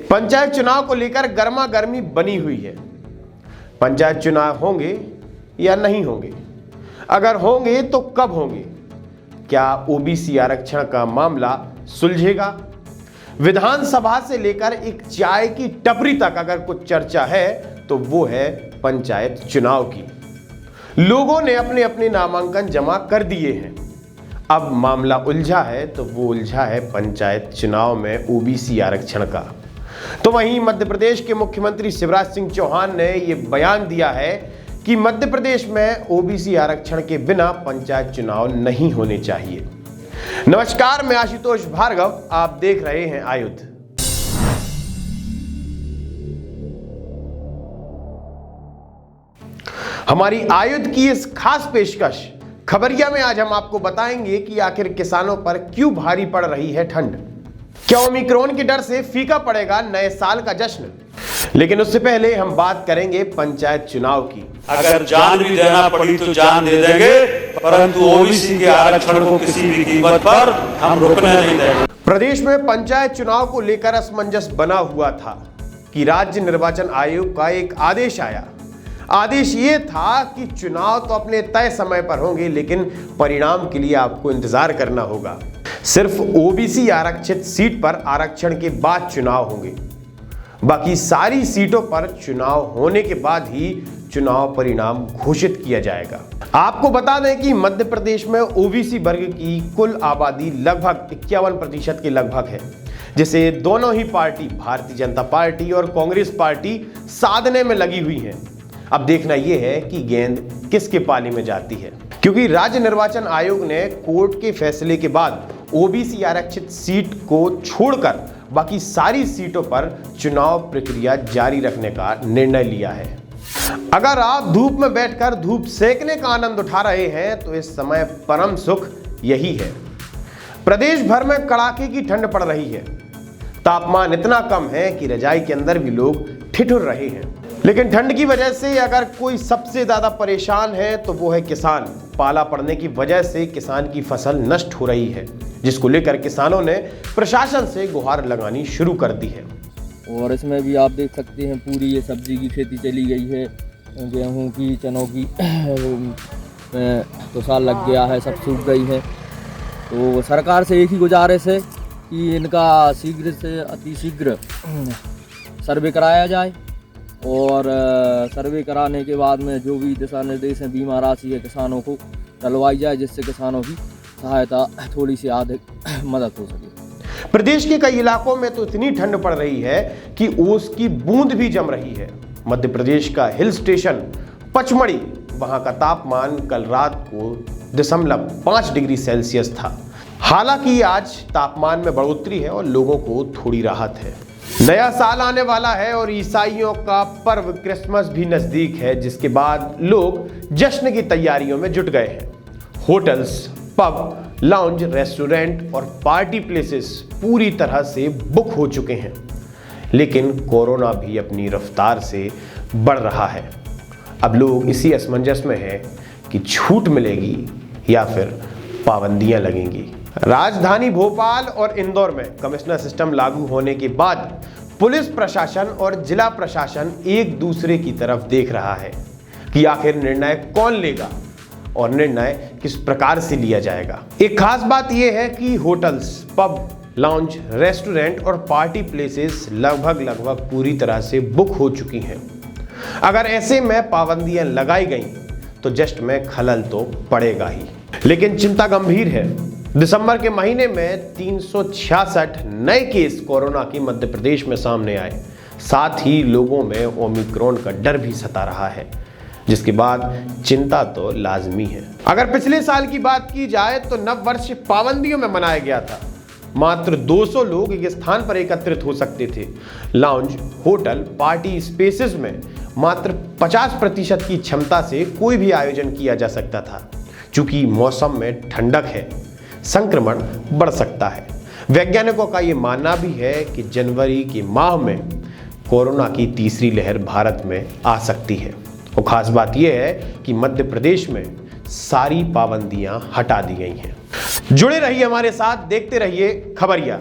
पंचायत चुनाव को लेकर गर्मा गर्मी बनी हुई है। पंचायत चुनाव होंगे या नहीं होंगे? अगर होंगे तो कब होंगे? क्या ओबीसी आरक्षण का मामला सुलझेगा? विधानसभा से लेकर एक चाय की टपरी तक अगर कुछ चर्चा है तो वो है पंचायत चुनाव की। लोगों ने अपने अपने नामांकन जमा कर दिए हैं। अब मामला उलझा है तो वो उलझा है पंचायत चुनाव में ओबीसी आरक्षण का। तो वहीं मध्य प्रदेश के मुख्यमंत्री शिवराज सिंह चौहान ने ये बयान दिया है कि मध्य प्रदेश में ओबीसी आरक्षण के बिना पंचायत चुनाव नहीं होने चाहिए। नमस्कार, मैं आशुतोष भार्गव, आप देख रहे हैं आयुध। हमारी आयुध की इस खास पेशकश खबरिया में आज हम आपको बताएंगे कि आखिर किसानों पर क्यों भारी पड़ रही है ठंड। क्या ओमिक्रॉन के डर से फीका पड़ेगा नए साल का जश्न? लेकिन उससे पहले हम बात करेंगे पंचायत चुनाव की। अगर जान भी देना पड़ी तो जान दे देंगे, परंतु ओबीसी के आरक्षण को किसी भी कीमत पर हम रुकने नहीं देंगे। प्रदेश में पंचायत चुनाव को लेकर असमंजस बना हुआ था कि राज्य निर्वाचन आयोग का एक आदेश आया। आदेश ये था कि चुनाव तो अपने तय समय पर होंगे, लेकिन परिणाम के लिए आपको इंतजार करना होगा। सिर्फ ओबीसी आरक्षित सीट पर आरक्षण के बाद चुनाव होंगे। बाकी सारी सीटों पर चुनाव होने के बाद ही चुनाव परिणाम घोषित किया जाएगा। आपको बता दें कि मध्य प्रदेश में ओबीसी वर्ग की कुल आबादी लगभग 51% के लगभग है, जिसे दोनों ही पार्टी भारतीय जनता पार्टी और कांग्रेस पार्टी साधने में लगी हुई हैं। अब देखना यह है कि गेंद किसके पाले में जाती है, क्योंकि राज्य निर्वाचन आयोग ने कोर्ट के फैसले के बाद ओबीसी आरक्षित सीट को छोड़कर बाकी सारी सीटों पर चुनाव प्रक्रिया जारी रखने का निर्णय लिया है। अगर आप धूप में बैठकर धूप सेकने का आनंद उठा रहे हैं तो इस समय परम सुख यही है। प्रदेश भर में कड़ाके की ठंड पड़ रही है। तापमान इतना कम है कि रजाई के अंदर भी लोग ठिठुर रहे हैं। लेकिन ठंड की वजह से अगर कोई सबसे ज्यादा परेशान है तो वो है किसान। पाला पड़ने की वजह से किसान की फसल नष्ट हो रही है, जिसको लेकर किसानों ने प्रशासन से गुहार लगानी शुरू कर दी है। और इसमें भी आप देख सकते हैं पूरी ये सब्जी की खेती चली गई है, गेहूं की, चनों की तो साल लग गया है, सब सूख गई है। तो सरकार से एक ही गुजारिश है कि इनका शीघ्र से अतिशीघ्र सर्वे कराया जाए और सर्वे कराने के बाद में जो भी दिशा निर्देश हैं, बीमा राशि है किसानों को डलवाई जाए, जिससे किसानों की सहायता थोड़ी सी अधिक मदद हो सके। प्रदेश के कई इलाकों में तो इतनी ठंड पड़ रही है कि ओस की बूंद भी जम रही है। मध्य प्रदेश का हिल स्टेशन पचमढ़ी, वहां का तापमान कल रात को 0.5 डिग्री सेल्सियस था। हालांकि आज तापमान में बढ़ोतरी है और लोगों को थोड़ी राहत है। नया साल आने वाला है और ईसाइयों का पर्व क्रिसमस भी नजदीक है, जिसके बाद लोग जश्न की तैयारियों में जुट गए हैं। होटल्स, पब, लाउंज, रेस्टोरेंट और पार्टी प्लेसेस पूरी तरह से बुक हो चुके हैं। लेकिन कोरोना भी अपनी रफ्तार से बढ़ रहा है। अब लोग इसी असमंजस में हैं कि छूट मिलेगी या फिर पाबंदियां लगेंगी। राजधानी भोपाल और इंदौर में कमिश्नर सिस्टम लागू होने के बाद पुलिस प्रशासन और जिला प्रशासन एक दूसरे की तरफ देख रहा है कि आखिर निर्णय कौन लेगा और निर्णय किस प्रकार से लिया जाएगा। एक खास बात यह है कि होटल्स, पब, लाउंज, रेस्टोरेंट और पार्टी प्लेसेस लगभग पूरी तरह से बुक हो चुकी हैं। अगर ऐसे में पाबंदियां लगाई गई तो जश्न में खलल तो पड़ेगा ही। लेकिन चिंता गंभीर है। दिसंबर के महीने में 366 नए केस कोरोना की मध्य प्रदेश में सामने आए। साथ ही लोगों में ओमिक्रॉन का डर भी सता रहा है, जिसके बाद चिंता तो लाजमी है। अगर पिछले साल की बात की जाए तो नव वर्ष पाबंदियों में मनाया गया था। मात्र 200 लोग एक स्थान पर एकत्रित हो सकते थे। लाउंज, होटल, पार्टी स्पेसेस में मात्र 50% की क्षमता से कोई भी आयोजन किया जा सकता था। चूंकि मौसम में ठंडक है, संक्रमण बढ़ सकता है। वैज्ञानिकों का ये मानना भी है कि जनवरी के माह में कोरोना की तीसरी लहर भारत में आ सकती है। और खास बात यह है कि मध्य प्रदेश में सारी पाबंदियां हटा दी गई हैं। जुड़े रहिए हमारे साथ, देखते रहिए खबरिया।